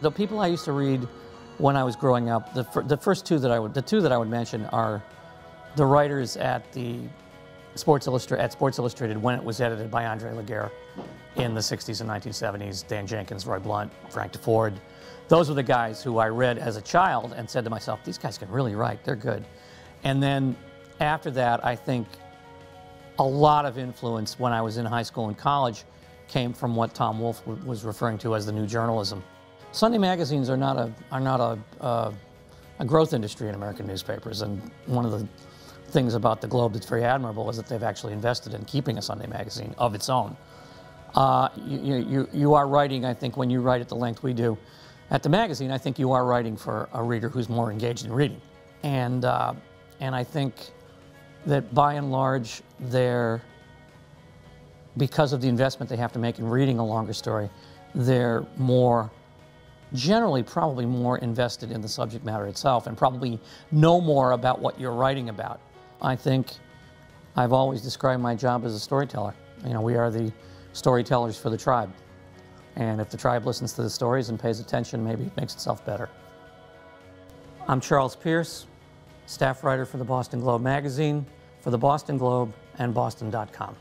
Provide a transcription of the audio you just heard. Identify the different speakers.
Speaker 1: The people I used to read when I was growing up, the first two that I would mention are the writers at Sports Illustrated when it was edited by Andre Laguerre in the 60s and 1970s. Dan Jenkins, Roy Blunt, Frank DeFord. Those were the guys who I read as a child and said to myself, these guys can really write, they're good. And then after that, I think a lot of influence when I was in high school and college came from what Tom Wolfe was referring to as the new journalism. Sunday magazines are not a growth industry in American newspapers, and one of the things about the Globe that's very admirable is that they've actually invested in keeping a Sunday magazine of its own. You are writing, I think, when you write at the length we do at the magazine, I think you are writing for a reader who's more engaged in reading. And I think that by and large, because of the investment they have to make in reading a longer story, they're generally probably more invested in the subject matter itself and probably know more about what you're writing about. I think I've always described my job as a storyteller. You know, we are the storytellers for the tribe. And if the tribe listens to the stories and pays attention, maybe it makes itself better. I'm Charles Pierce, staff writer for the Boston Globe magazine, for the Boston Globe and Boston.com.